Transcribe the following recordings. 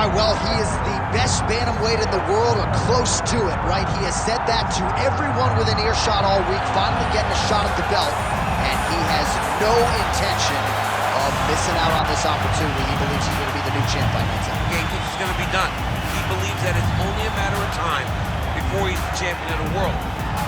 All right, well, he is the best bantamweight in the world, or close to it, right? He has said that to everyone within earshot all week, finally getting a shot at the belt, and he has no intention of missing out on this opportunity. He believes he's going to be the new champ by next time. He thinks it's going to be done. He believes that it's only a matter of time before he's the champion of the world.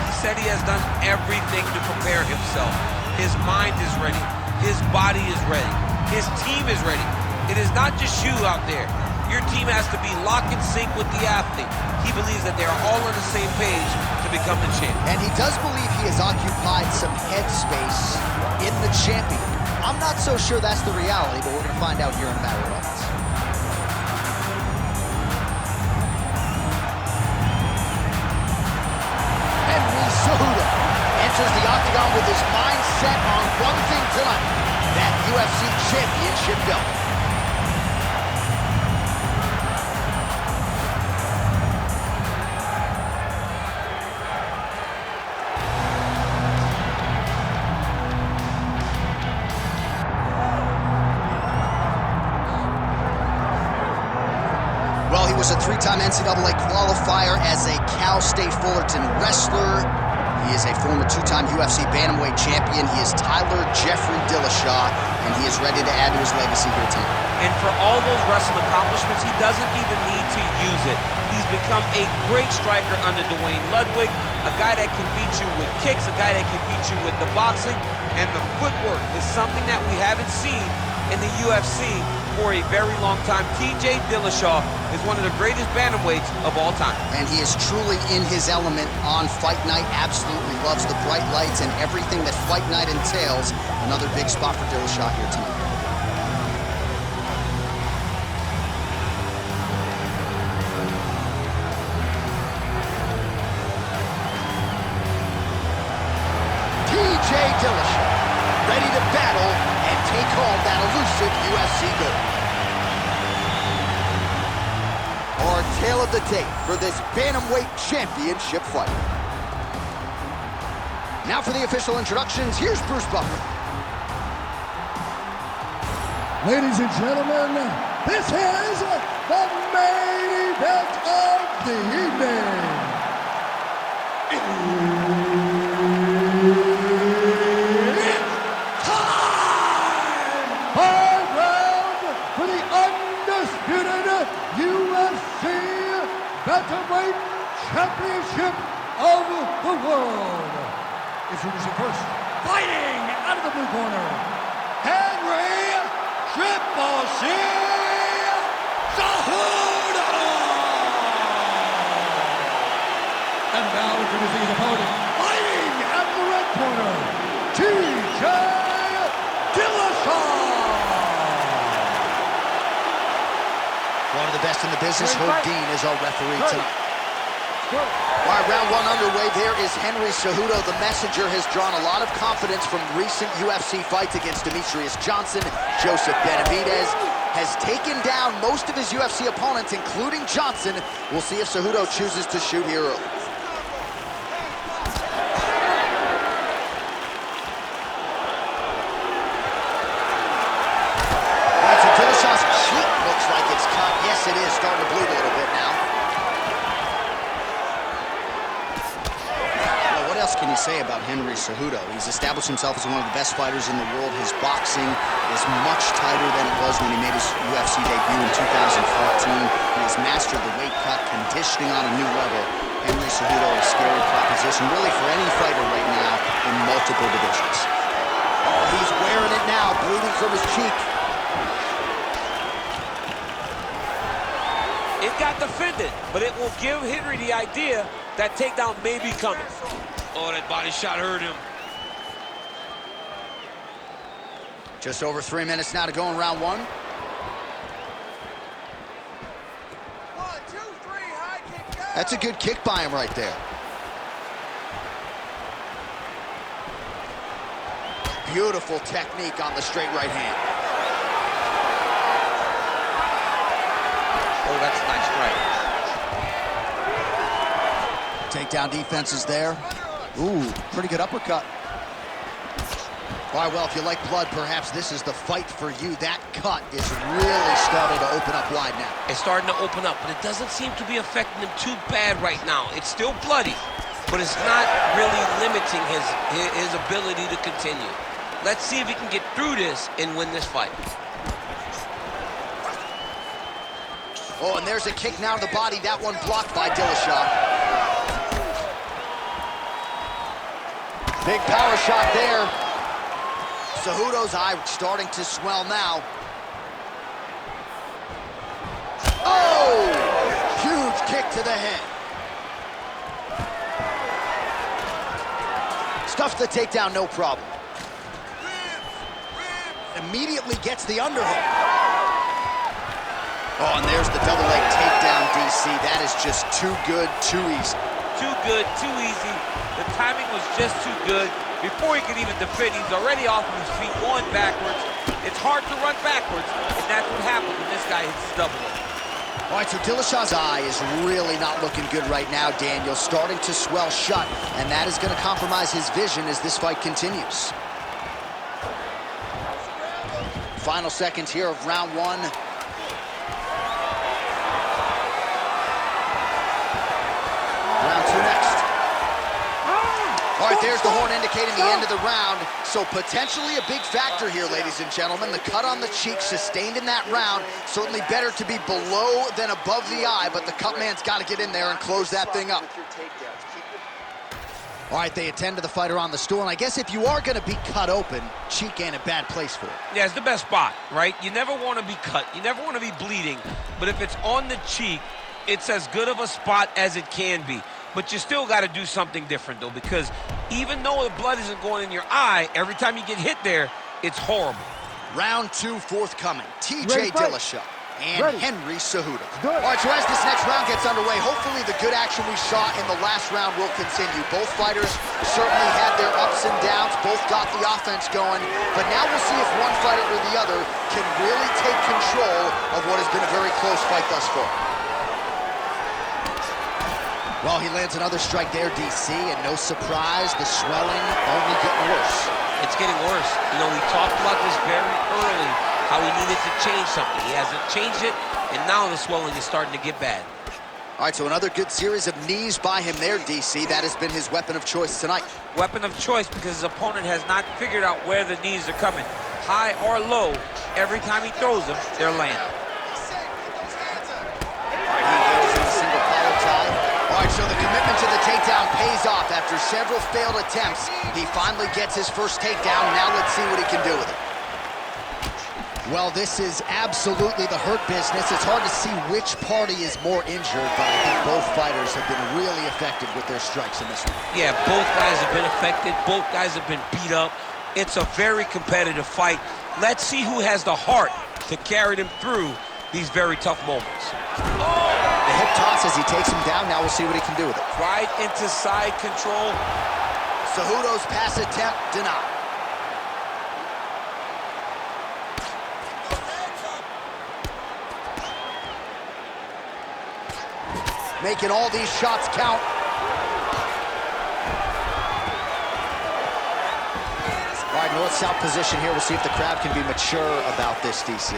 He said he has done everything to prepare himself. His mind is ready. His body is ready. His team is ready. It is not just you out there. Your team has to be lock and sync with the athlete. He believes that they are all on the same page to become the champ. And he does believe he has occupied some headspace in the champion. I'm not so sure that's the reality, but we're going to find out here in a matter of moments. Henry Cejudo enters the octagon with his mind set on one thing tonight, that UFC championship belt. Well, he was a three-time NCAA qualifier as a Cal State Fullerton wrestler. He is a former two-time UFC bantamweight champion. He is Tyler Jeffrey Dillashaw, and he is ready to add to his legacy here tonight. And for all those wrestling accomplishments, he doesn't even need to use it. He's become a great striker under Dwayne Ludwig, a guy that can beat you with kicks, a guy that can beat you with the boxing, and the footwork is something that we haven't seen in the UFC for a very long time. TJ Dillashaw is one of the greatest bantamweights of all time. And he is truly in his element on fight night, absolutely loves the bright lights and everything that fight night entails. Another big spot for Dillashaw here tonight. TJ Dillashaw, ready to battle and take home that elusive UFC gold. Our tale of the tape for this bantamweight championship fight. Now for the official introductions, here's Bruce Buffer. Ladies and gentlemen, this is the main event of the evening. It's time! 5 rounds for the undisputed UFC Bantamweight Championship of the world. Introducing first, fighting out of the blue corner, Henry Triple C Cejudo! And now introducing his opponent, fighting at the red corner, TJ Dillashaw! One of the best in the business, Herb Dean is our referee tonight. All right, round one underway. There is Henry Cejudo. The messenger has drawn a lot of confidence from recent UFC fights against Demetrius Johnson. Joseph Benavidez has taken down most of his UFC opponents, including Johnson. We'll see if Cejudo chooses to shoot here early. All right, so Dillashaw's cheek looks like it's cut. Yes, it is starting to bleed a little bit now. What else can you say about Henry Cejudo? He's established himself as one of the best fighters in the world. His boxing is much tighter than it was when he made his UFC debut in 2014. He has mastered the weight cut, conditioning on a new level. Henry Cejudo is a scary proposition, really, for any fighter right now in multiple divisions. Oh, he's wearing it now, bleeding from his cheek. It got defended, but it will give Henry the idea that takedown may be coming. Oh, that body shot hurt him. Just over 3 minutes now to go in round one. 1, 2, 3, high kick, go! That's a good kick by him right there. Beautiful technique on the straight right hand. Oh, that's a nice strike. Takedown defense is there. Ooh, pretty good uppercut. All right, well, if you like blood, perhaps this is the fight for you. That cut is really starting to open up wide now. It's starting to open up, but it doesn't seem to be affecting him too bad right now. It's still bloody, but it's not really limiting his ability to continue. Let's see if he can get through this and win this fight. Oh, and there's a kick now to the body. That one blocked by Dillashaw. Big power shot there. Cejudo's eye starting to swell now. Oh! Huge kick to the head. Stuffs the takedown, no problem. Immediately gets the underhook. Oh, and there's the double leg takedown, DC. That is just too good, too easy. Too good, too easy. The timing was just too good. Before he could even defend, he's already off of his feet, going backwards. It's hard to run backwards, and that's what happens when this guy hits the double leg. All right, so Dillashaw's eye is really not looking good right now, Daniel. Starting to swell shut, and that is going to compromise his vision as this fight continues. Final seconds here of round one. Round two next. All right, there's the horn indicating the end of the round. So potentially a big factor here, ladies and gentlemen. The cut on the cheek sustained in that round. Certainly better to be below than above the eye, but the cut man's got to get in there and close that thing up. All right, they attend to the fighter on the stool, and I guess if you are going to be cut open, cheek ain't a bad place for it. Yeah, it's the best spot, right? You never want to be cut. You never want to be bleeding. But if it's on the cheek, it's as good of a spot as it can be. But you still got to do something different, though, because even though the blood isn't going in your eye, every time you get hit there, it's horrible. Round two forthcoming. TJ Dillashaw and Henry Cejudo. All right, so as this next round gets underway, hopefully the good action we saw in the last round will continue. Both fighters certainly had their ups and downs. Both got the offense going. But now we'll see if one fighter or the other can really take control of what has been a very close fight thus far. Well, he lands another strike there, DC, and no surprise, the swelling only getting worse. It's getting worse. You know, we talked about this very early, how he needed to change something. He hasn't changed it, and now the swelling is starting to get bad. All right, so another good series of knees by him there, DC. That has been his weapon of choice tonight. Weapon of choice because his opponent has not figured out where the knees are coming. High or low, every time he throws them, they're landing. All right, he engages in a single collar tie. All right, so the commitment to the takedown pays off. After several failed attempts, he finally gets his first takedown. Now let's see what he can do with it. Well, this is absolutely the hurt business. It's hard to see which party is more injured, but I think both fighters have been really effective with their strikes in this one. Yeah, both guys have been affected. Both guys have been beat up. It's a very competitive fight. Let's see who has the heart to carry them through these very tough moments. The hip toss as he takes him down. Now we'll see what he can do with it. Right into side control. Cejudo's pass attempt denied. Making all these shots count. All right, north-south position here. We'll see if the crowd can be mature about this, DC.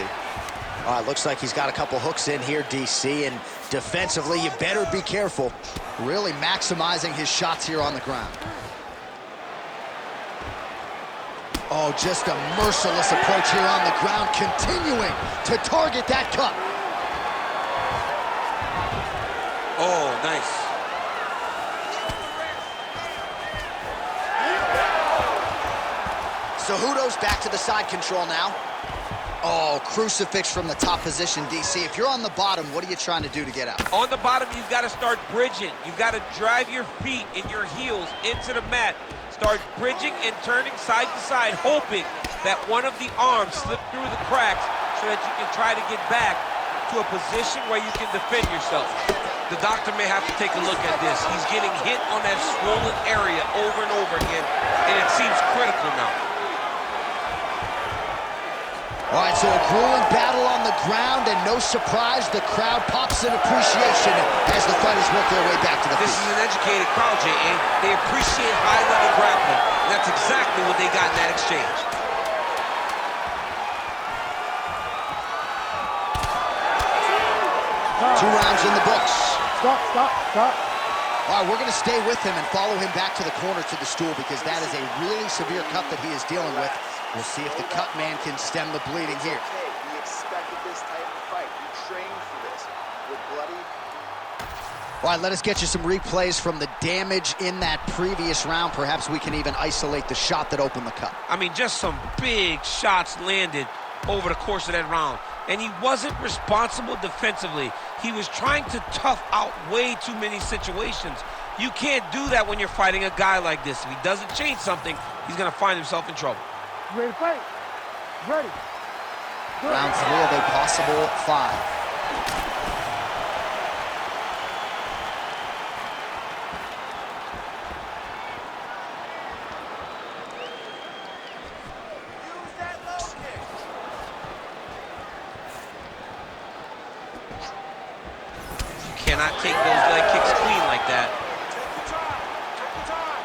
All right, looks like he's got a couple hooks in here, DC, and defensively, you better be careful. Really maximizing his shots here on the ground. Oh, just a merciless approach here on the ground, continuing to target that cut. Oh, nice. Cejudo's back to the side control now. Oh, crucifix from the top position, DC. If you're on the bottom, what are you trying to do to get out? On the bottom, you've got to start bridging. You've got to drive your feet and your heels into the mat. Start bridging and turning side to side, hoping that one of the arms slip through the cracks so that you can try to get back to a position where you can defend yourself. The doctor may have to take a look at this. He's getting hit on that swollen area over and over again, and it seems critical now. All right, so a grueling battle on the ground, and no surprise, the crowd pops in appreciation as the fighters work their way back to the This feet. is an educated crowd, J.A. They appreciate high-level grappling, and that's exactly what they got in that exchange. Two rounds in the books. Stop. All right, we're going to stay with him and follow him back to the corner to the stool because that is a really severe cut that he is dealing with. We'll see if the cut man can stem the bleeding here. He expected this type of fight. He trained for this. With bloody. All right, let us get you some replays from the damage in that previous round. Perhaps we can even isolate the shot that opened the cut. I mean, just some big shots landed over the course of that round. And he wasn't responsible defensively. He was trying to tough out way too many situations. You can't do that when you're fighting a guy like this. If he doesn't change something, he's going to find himself in trouble. Ready to fight? Ready. Good. Round 3 of a possible 5. Use that low kick. You cannot take those leg kicks clean like that. Take your time. Take your time.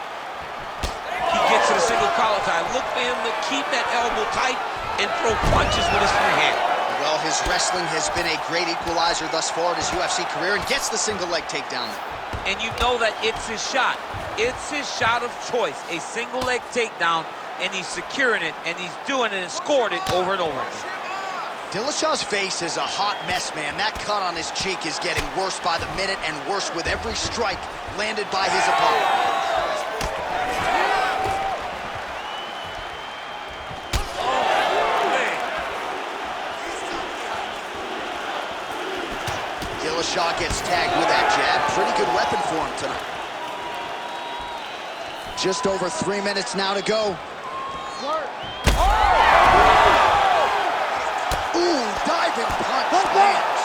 He gets to the single collar tie. Look for him to keep that elbow tight and throw punches with his free hand. Well, his wrestling has been a great equalizer thus far in his UFC career and gets the single leg takedown there. And you know that it's his shot. It's his shot of choice, a single leg takedown, and he's securing it, and he's doing it and scored it over and over again. Dillashaw's face is a hot mess, man. That cut on his cheek is getting worse by the minute and worse with every strike landed by his opponent. Dillashaw gets tagged with that jab. Pretty good weapon for him tonight. Just over 3 minutes now to go. Ooh, diving punch lands.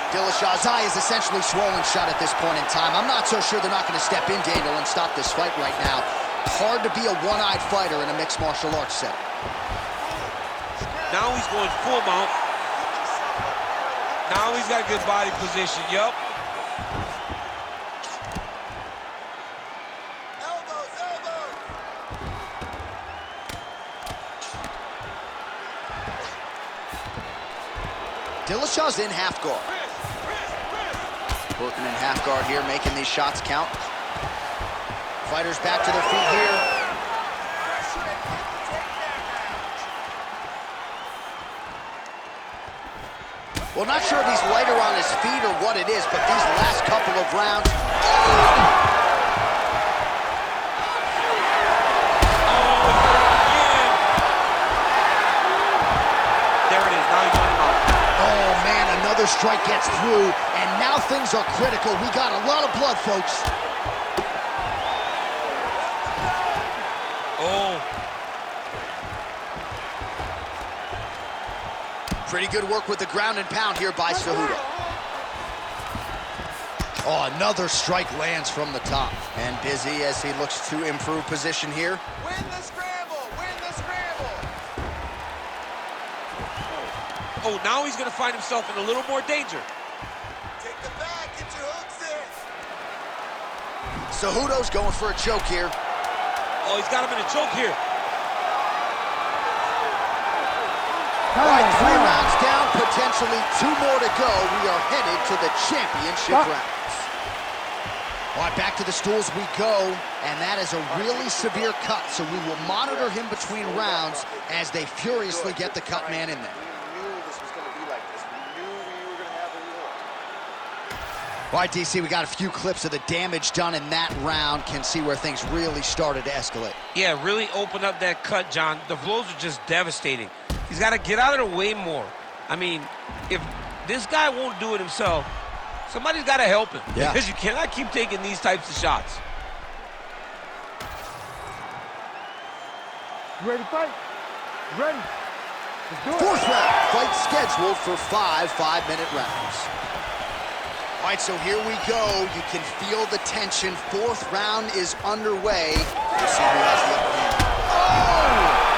Dillashaw's eye is essentially swollen shut at this point in time. I'm not so sure they're not going to step in, Daniel, and stop this fight right now. Hard to be a one-eyed fighter in a mixed martial arts setting. Now he's going full mount. Now he's got good body position, yup. Elbows, elbows. Dillashaw's in half guard. Working in half guard here, making these shots count. Fighters back to their feet here. Pressure and get the takedown now. Well, not sure if he's lighter on his feet or what it is, but these last couple of rounds... There it is, now he's on him out. Oh, man, another strike gets through, and now things are critical. We got a lot of blood, folks. Oh, Pretty good work with the ground and pound here by Cejudo. Oh, another strike lands from the top. And Busy as he looks to improve position here. Win the scramble. Win the scramble. oh, now he's going to find himself in a little more danger. Take the back. Get your hooks in. Cejudo's going for a choke here. Oh, he's got him in a choke here. All right, 3 rounds down, potentially 2 more to go. We are headed to the championship rounds. All right, back to the stools we go, and that is a really severe cut, so we will monitor him between rounds as they furiously get the cut man in there. We knew this was going to be like this. We knew we were going to have a war. All right, DC, we got a few clips of the damage done in that round. Can see where things really started to escalate. Yeah, really opened up that cut, John. The blows are just devastating. He's got to get out of the way more. I mean, if this guy won't do it himself, somebody's got to help him. Yeah. Because you cannot keep taking these types of shots. You ready to fight? Ready. Let's do it. 4th round, fight scheduled for 5 5-minute rounds. All right, so here we go. You can feel the tension. 4th round is underway. We'll see who has the upper hand. Oh!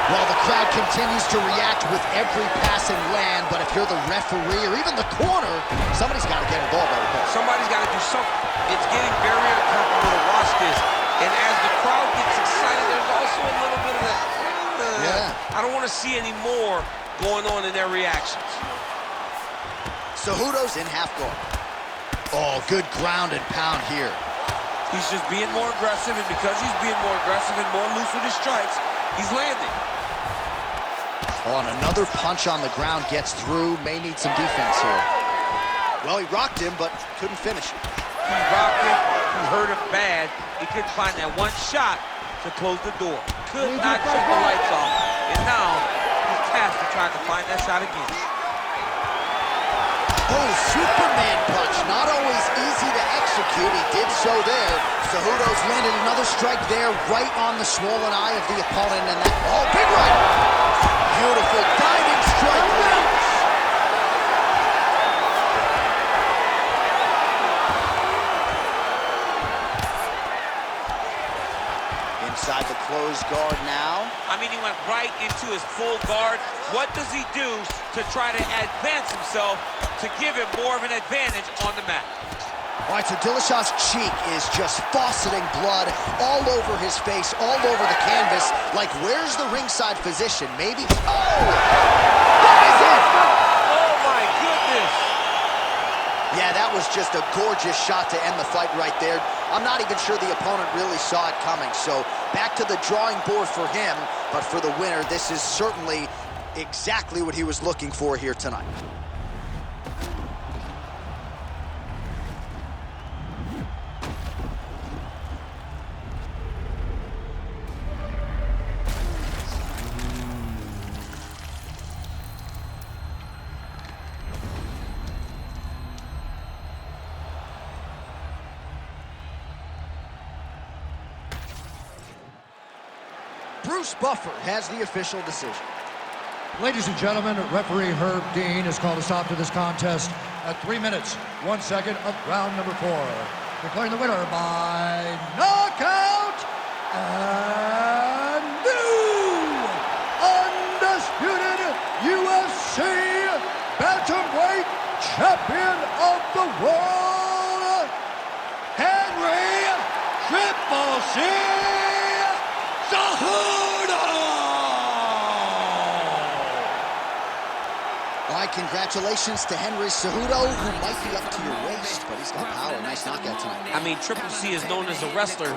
Well, the crowd continues to react with every passing land, but if you're the referee or even the corner, somebody's got to get involved, I would think. Somebody's got to do something. It's getting very uncomfortable to watch this. And as the crowd gets excited, there's also a little bit of that, I don't want to see any more going on in their reactions. Cejudo's in half guard. Oh, good ground and pound here. He's just being more aggressive, and because he's being more aggressive and more loose with his strikes, he's landing. Oh, and another punch on the ground gets through. May need some defense here. Well, he rocked him, but couldn't finish it. He rocked him, he hurt him bad. He couldn't find that one shot to close the door. Could not shut the lights off. And now, he's tasked with trying to find that shot again. Oh, Superman punch. Not always easy to execute. He did so there. Cejudo's landed another strike there, right on the swollen eye of the opponent. And that, oh, big right. Beautiful diving strike. Inside the closed guard now. I mean, he went right into his full guard. What does he do to try to advance himself to give him more of an advantage on the mat? All right, so Dillashaw's cheek is just fauceting blood all over his face, all over the canvas. Like, where's the ringside physician? Maybe. Oh! That is it! Oh, my goodness! Yeah, that was just a gorgeous shot to end the fight right there. I'm not even sure the opponent really saw it coming. So back to the drawing board for him, but for the winner, this is certainly exactly what he was looking for here tonight. Bruce Buffer has the official decision. Ladies and gentlemen, referee Herb Dean has called a stop to this contest at 3 minutes, 1 second of round number 4. Declaring the winner by knockout and new undisputed UFC bantamweight champion of the world, Henry Triple C Cejudo! All right, congratulations to Henry Cejudo, who might be up to your waist, but he's got power. Nice knockout tonight. I mean, Triple C is known as a wrestler